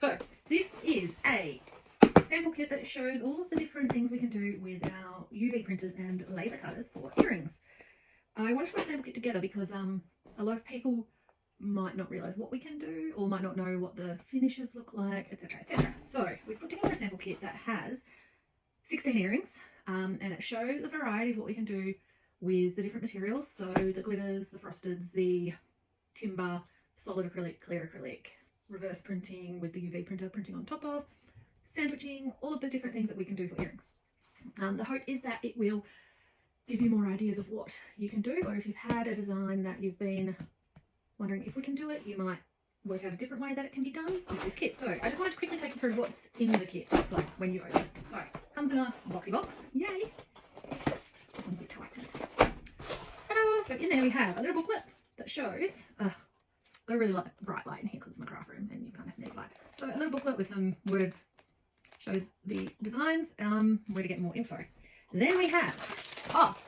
So this is a sample kit that shows all of the different things we can do with our UV printers and laser cutters for earrings. I wanted to put a sample kit together because a lot of people might not realise what we can do or might not know what the finishes look like, etc, etc. So we've put together a sample kit that has 16 earrings and it shows a variety of what we can do with the different materials. So the glitters, the frosteds, the timber, solid acrylic, clear acrylic, reverse printing with the UV printer printing on top of, sandwiching, all of the different things that we can do for earrings. The hope is that it will give you more ideas of what you can do, or if you've had a design that you've been wondering if we can do it, you might work out a different way that it can be done with this kit. So I just wanted to quickly take you through what's in the kit, like when you open it. So it comes in a boxy box. Yay! This one's a bit tight. Ta-da! So in there we have a little booklet that shows, got a really bright light in here because it's my craft room and you kind of need light. So a little booklet with some words, shows the designs, where to get more info. Then we have,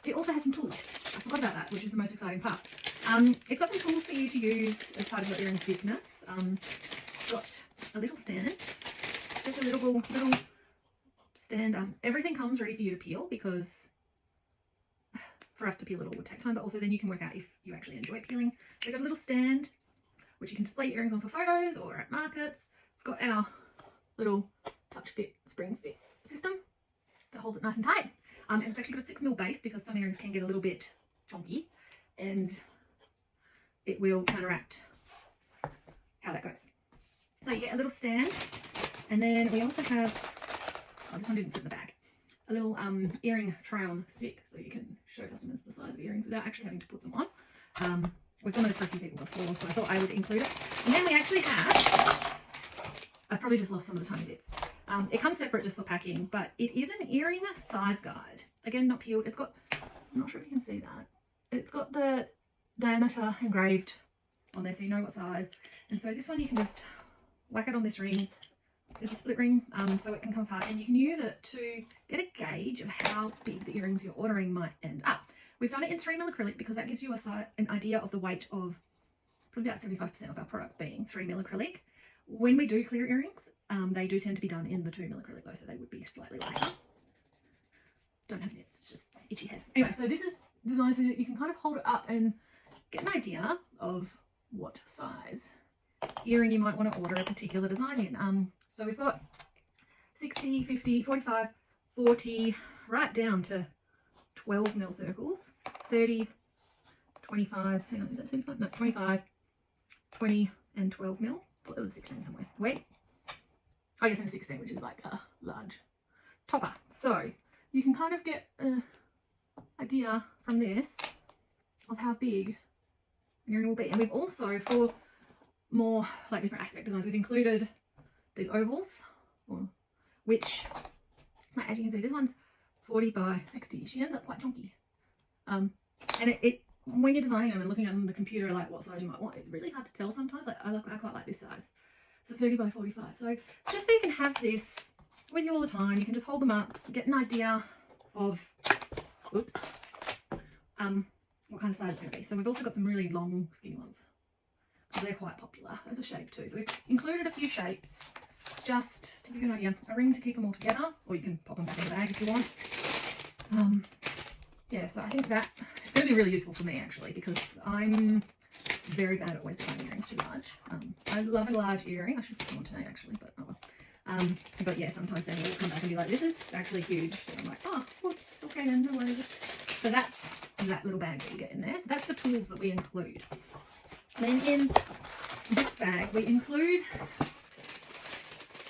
it also has some tools. I forgot about that, which is the most exciting part. It's got some tools for you to use as part of your earring business. Got a little stand, just a little stand. Everything comes ready for you to peel because for us to peel it all would take time, but also then you can work out if you actually enjoy peeling. So we've got a little stand which you can display your earrings on for photos or at markets. It's got our little touch fit, spring fit system that holds it nice and tight. And it's actually got a 6mm base because some earrings can get a little bit chonky and it will counteract how that goes. So you get a little stand, and then we also have, this one didn't fit in the bag, a little earring try-on stick so you can show customers the size of earrings without actually having to put them on. We've done this for a few people before, so I thought I would include it. And then we actually have, I've probably just lost some of the tiny bits. It comes separate just for packing, but it is an earring size guide. Again, not peeled. It's got, I'm not sure if you can see that. It's got the diameter engraved on there so you know what size. And so this one you can just whack it on this ring. It's a split ring, so it can come apart and you can use it to get a gauge of how big the earrings you're ordering might end up. We've done it in 3mm acrylic because that gives you an idea of the weight of probably about 75% of our products being 3mm acrylic. When we do clear earrings, they do tend to be done in the 2mm acrylic though, so they would be slightly lighter. Don't have nits, it's just itchy head. Anyway, so this is designed so that you can kind of hold it up and get an idea of what size earring you might want to order a particular design in. So we've got 60, 50, 45, 40, right down to 12mm circles, 30, 25, hang on, is that 35? No, 25, 20 and 12mm. I thought there was a 16 somewhere. Wait. Oh yes, and a 16, which is like a large topper. So you can kind of get an idea from this of how big an earring will be. And we've also, for more like different aspect designs, we've included these ovals, which, like, as you can see, this one's 40 by 60. She ends up quite chunky. And it when you're designing them and looking on the computer, like what size you might want, it's really hard to tell sometimes. Like I quite like this size. It's a 30 by 45. So it's just so you can have this with you all the time. You can just hold them up, get an idea of, oops, what kind of size it's going to be. So we've also got some really long, skinny ones because they're quite popular as a shape too. So we've included a few shapes just to give you an idea. A ring to keep them all together, or you can pop them back in the bag if you want. Yeah, so I think that it's going to be really useful for me actually because I'm very bad at always designing earrings too large. I love a large earring. I should put some on today actually, but oh well. But yeah, sometimes Daniel will come back and be like, this is actually huge. And I'm like, oh, whoops, okay then, no worries. So that's that little bag that you get in there. So that's the tools that we include. Then in this bag, we include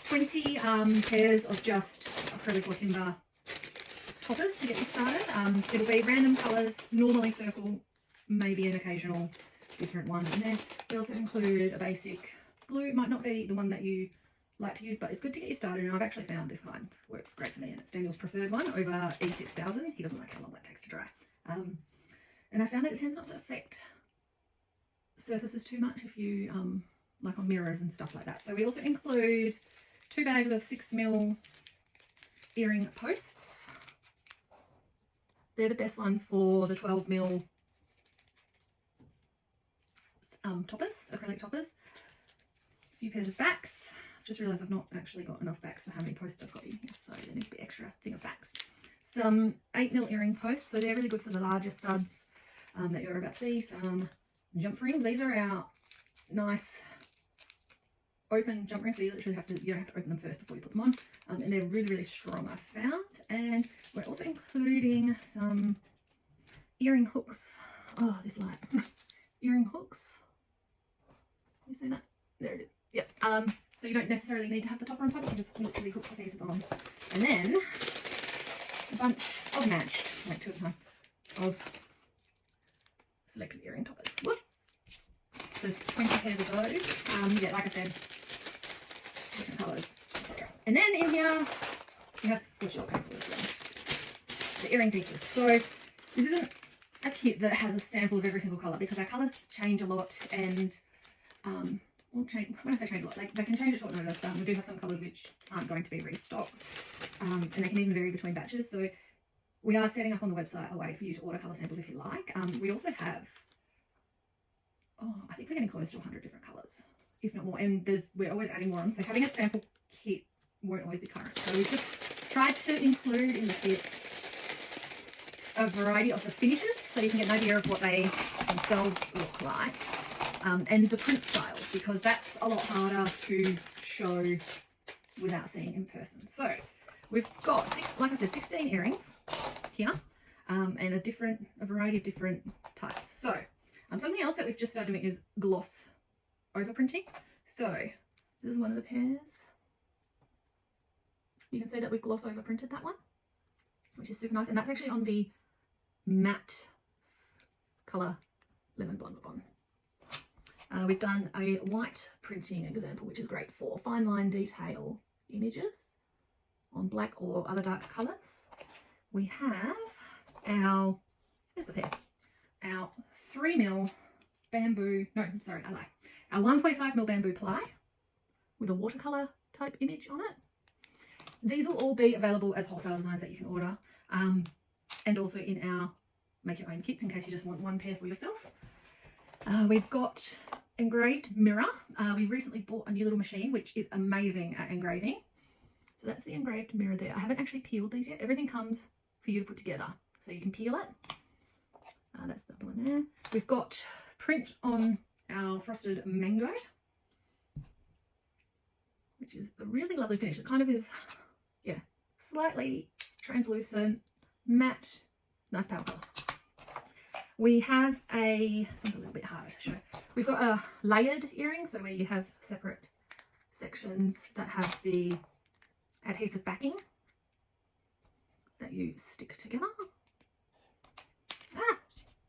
20 pairs of just acrylic or timber toppers to get you started. It'll be random colours, normally circle, maybe an occasional different one. And then we also include a basic glue. It might not be the one that you like to use, but it's good to get you started. And I've actually found this kind works great for me, and it's Daniel's preferred one over E6000. He doesn't like how long that takes to dry. And I found that it tends not to affect surfaces too much if you like on mirrors and stuff like that. So we also include 2 bags of 6mm earring posts. They're the best ones for the 12mm toppers, acrylic toppers. A few pairs of backs, I've just realised I've not actually got enough backs for how many posts I've got in here, so there needs to be extra thing of backs. Some 8mm earring posts, so they're really good for the larger studs that you're about to see. Some jump rings. These are our nice open jump rings, so you literally have to, you don't have to open them first before you put them on, and they're really, really strong, I've found. And we're also including some earring hooks. Oh, this light. Earring hooks. You see that? There it is. Yep. So you don't necessarily need to have the topper on top, you can just literally hook the pieces on. And then a bunch of matched, like 2 at a time, of selected earring toppers. Whoop. So there's 20 pairs of those. Yeah, like I said, different colours, etc. And then in here we have what you're looking for as well, the earring pieces. So this isn't a kit that has a sample of every single colour, because our colours change a lot, and well, change, when I say change a lot, like they can change at short notice. We do have some colours which aren't going to be restocked, and they can even vary between batches. So we are setting up on the website a way for you to order colour samples if you like. We also have, I think we're getting close to 100 different colours, if not more, and we're always adding more on. So having a sample kit won't always be current. So we've just tried to include in the kit a variety of the finishes, so you can get an idea of what they themselves look like, and the print styles, because that's a lot harder to show without seeing in person. So we've got, like I said, 16 earrings here, and a variety of different types. So something else that we've just started doing is gloss overprinting. So this is one of the pairs. You can see that we've gloss overprinted that one, which is super nice, and that's actually on the matte colour Lemon Bon Bon. We've done a white printing example, which is great for fine line detail images on black or other dark colours. We have our, here's the pair, our 3mm bamboo, no, sorry, I lie, our 1.5mm bamboo ply with a watercolour type image on it. These will all be available as wholesale designs that you can order, and also in our make your own kits in case you just want one pair for yourself. We've got engraved mirror. We recently bought a new little machine which is amazing at engraving. So that's the engraved mirror there. I haven't actually peeled these yet. Everything comes for you to put together, so you can peel it. That's the one there. We've got print on our frosted mango, which is a really lovely finish. It kind of is, yeah, slightly translucent, matte, nice power colour. We have something a little bit harder to show. We've got a layered earring, so where you have separate sections that have the adhesive backing that you stick together.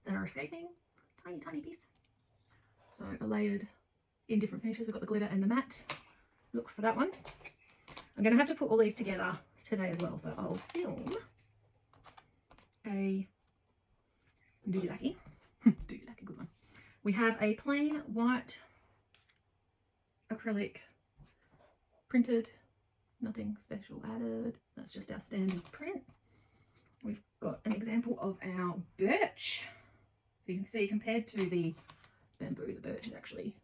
That are escaping. Tiny, tiny piece. So a layered in different finishes. We've got the glitter and the matte. Look for that one. I'm going to have to put all these together today as well, so I'll film a doodle-lucky. Doodle-lucky, good one. We have a plain white acrylic printed, nothing special added. That's just our standard print. We've got an example of our birch. So you can see, compared to the bamboo, the birch is actually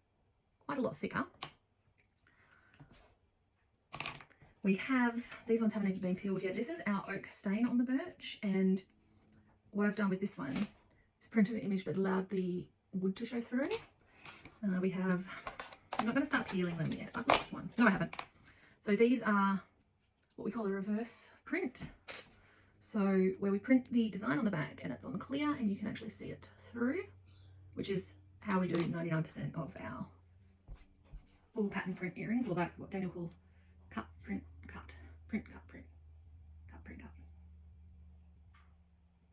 quite a lot thicker. We have, these ones haven't even been peeled yet. This is our oak stain on the birch, and what I've done with this one is printed an image but allowed the wood to show through. We have, I'm not going to start peeling them yet. I've lost one. No, I haven't. So these are what we call a reverse print. So where we print the design on the back and it's on clear and you can actually see it through, which is how we do 99% of our full pattern print earrings, or like what Daniel calls cut, print, cut, print, cut, print, cut, print, cut,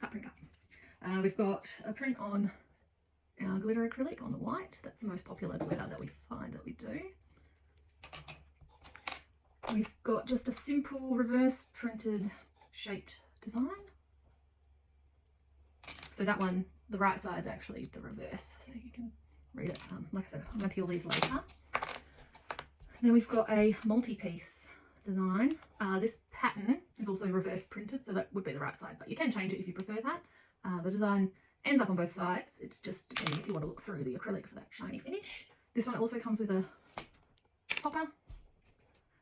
cut, print, cut. We've got a print on our glitter acrylic on the white. That's the most popular glitter that we find that we do. We've got just a simple reverse printed shaped design. So that one, the right side is actually the reverse, so you can read it. Like I said, I'm going to peel these later. Then we've got a multi-piece design. This pattern is also reverse printed, so that would be the right side, but you can change it if you prefer that. The design ends up on both sides. It's just depending if you want to look through the acrylic for that shiny finish. This one also comes with a topper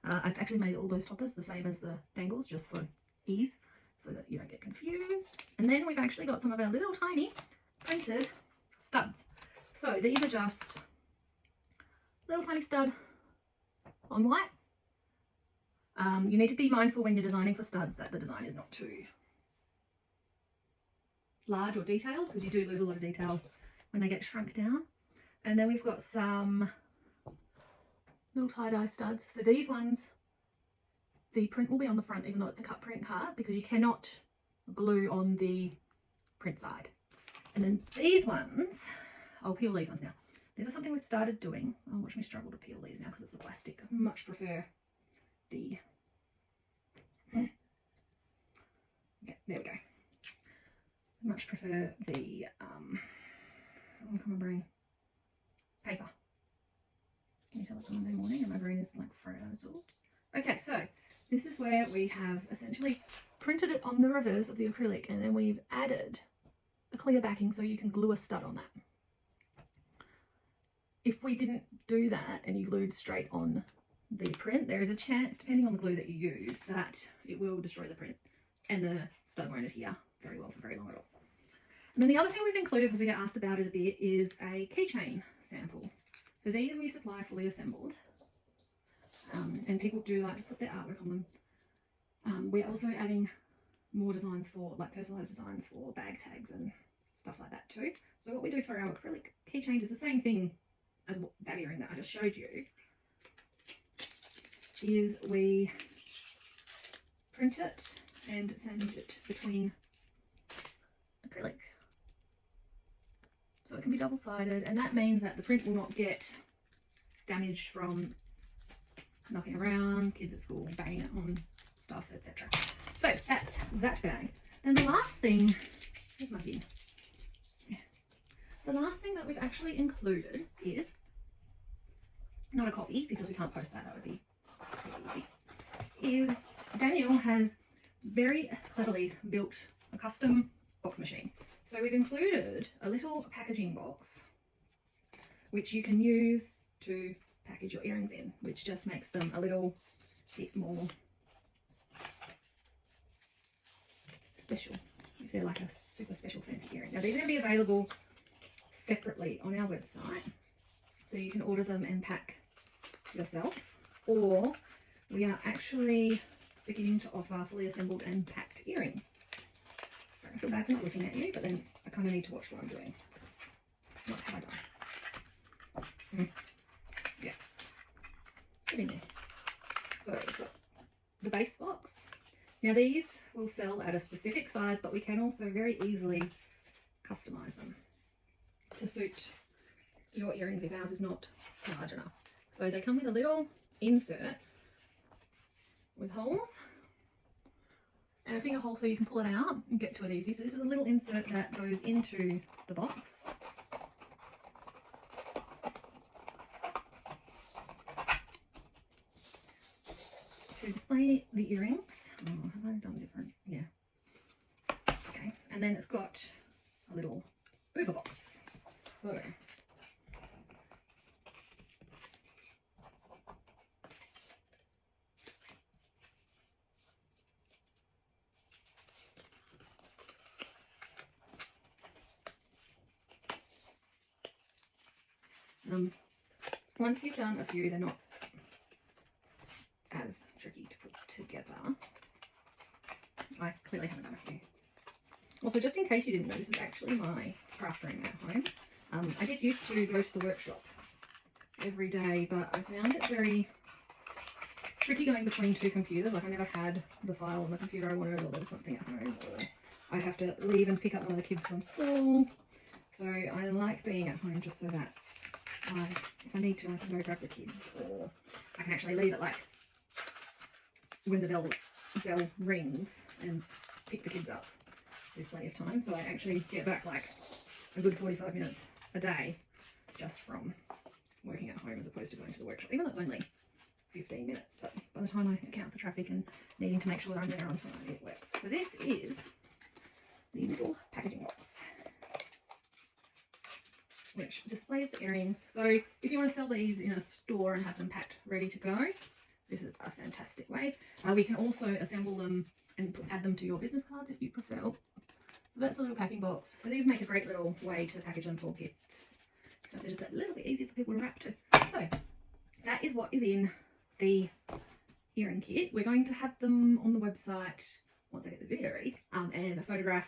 I've actually made all those toppers the same as the dangles just for ease so that you don't get confused. And then we've actually got some of our little tiny printed studs. So these are just little tiny stud on white. You need to be mindful when you're designing for studs that the design is not too large or detailed, because you do lose a lot of detail when they get shrunk down. And then we've got some little tie-dye studs. So these ones, the print will be on the front even though it's a cut print card, because you cannot glue on the print side. And then these ones, I'll peel these ones now. This is something we've started doing. Oh, watch me struggle to peel these now because it's the plastic. I much prefer the... Okay, there we go. Much prefer the, come on brain, paper. Can you tell it's a Monday morning and my brain is like frazzled? Okay, so this is where we have essentially printed it on the reverse of the acrylic, and then we've added a clear backing so you can glue a stud on that. If we didn't do that and you glued straight on the print, there is a chance, depending on the glue that you use, that it will destroy the print and the stud won't adhere very well for very long at all. And then the other thing we've included, because we get asked about it a bit, is a keychain sample. So these we supply fully assembled, and people do like to put their artwork on them. We're also adding more designs for, like personalised designs for bag tags and stuff like that too. So what we do for our acrylic keychains is the same thing as that earring that I just showed you, is we print it and sandwich it between acrylic. So it can be double-sided, and that means that the print will not get damaged from knocking around, kids at school banging it on stuff, etc. So that's that bag. And the last thing, here's my tin. The last thing that we've actually included is not a copy, because we can't post that, that would be pretty easy, is Daniel has very cleverly built a custom box machine. So we've included a little packaging box which you can use to package your earrings in, which just makes them a little bit more special if they're like a super special fancy earring. Now these are going to be available separately on our website, so you can order them and pack yourself, or we are actually beginning to offer fully assembled and packed earrings. So I feel bad for not looking at you, but then I kind of need to watch what I'm doing, because what have I done? Yeah, get in there. So we've got the base box. Now these will sell at a specific size, but we can also very easily customize them to suit your earrings if ours is not large enough. So they come with a little insert with holes and a finger hole so you can pull it out and get to it easy. So this is a little insert that goes into the box. To display the earrings. Oh, have I done different? Yeah. Okay, and then it's got a little mover box. So once you've done a few, they're not as tricky to put together. I clearly haven't done a few. Also, just in case you didn't know, this is actually my craft room at home. I did used to go to the workshop every day, but I found it very tricky going between two computers. Like I never had the file on the computer I wanted, or there was something at home, or I'd have to leave and pick up one of the kids from school. So I like being at home just so that if I need to, I can go grab the kids, or I can actually leave it like when the bell rings and pick the kids up with plenty of time. So I actually get back like a good 45 minutes a day just from working at home as opposed to going to the workshop, even though it's only 15 minutes, but by the time I account for traffic and needing to make sure that I'm there on time, it works. So this is the little packaging box, which displays the earrings. So if you want to sell these in a store and have them packed ready to go, this is a fantastic way. We can also assemble them and add them to your business cards if you prefer. Oh, so that's a little packing box. So these make a great little way to package them for gifts. So they're just a little bit easier for people to wrap to. So that is what is in the earring kit. We're going to have them on the website once I get the video ready, and photograph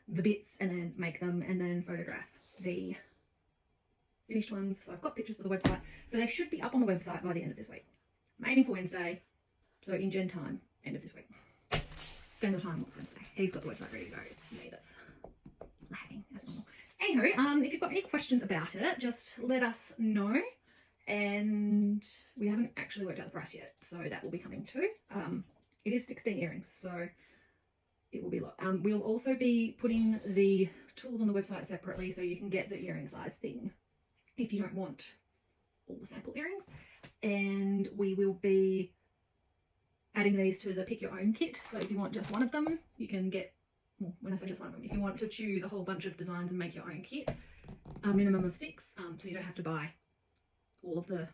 the bits and then make them and then photograph the finished ones. So I've got pictures for the website. So they should be up on the website by the end of this week. I'm aiming for Wednesday. So in Gen time, end of this week. Daniel time, what's Wednesday? He's got the website ready to go. It's me that's lagging as normal. Anyhow, if you've got any questions about it, just let us know. And we haven't actually worked out the price yet, so that will be coming too. It is 16 earrings, so it will be a lot. We'll also be putting the tools on the website separately, so you can get the earring size thing if you don't want all the sample earrings. And we will be adding these to the pick your own kit. So if you want just one of them, you can get, well, when I say just one of them, if you want to choose a whole bunch of designs and make your own kit, a minimum of 6, so you don't have to buy all of the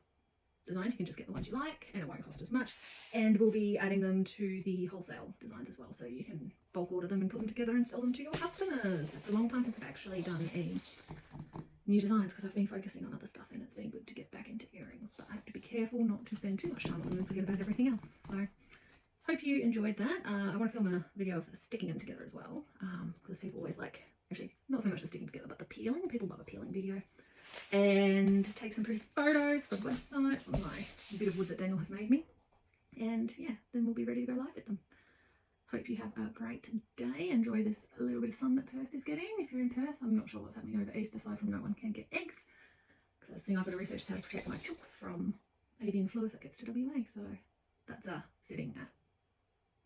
designs, you can just get the ones you like and it won't cost as much. And we'll be adding them to the wholesale designs as well, so you can bulk order them and put them together and sell them to your customers. It's a long time since I've actually done any new designs because I've been focusing on other stuff, and it's been good to get back into earrings, but I have to be careful not to spend too much time on them and forget about everything else. So hope you enjoyed that. I want to film a video of sticking them together as well, because people always like, actually not so much the sticking together but the peeling. People love a peeling video. And take some pretty photos for the website on my bit of wood that Daniel has made me. And yeah, then we'll be ready to go live with them. Hope you have a great day. Enjoy this little bit of sun that Perth is getting. If you're in Perth, I'm not sure what's happening over East, aside from no one can get eggs. Because that's the thing I've got to research is how to protect my chooks from avian flu if it gets to WA. So that's sitting at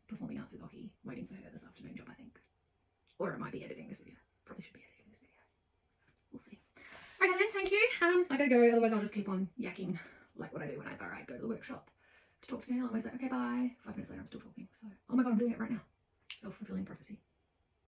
Performing Arts with Ockie, waiting for her this afternoon job, I think. Or it might be editing this video. Probably should be editing this video. We'll see. Okay then, thank you. I better go, otherwise I'll just keep on yakking like what I do whenever I go to the workshop to talk to Daniel. I'm always like, okay, bye. 5 minutes later, I'm still talking. So, oh my god, I'm doing it right now. Self-fulfilling prophecy.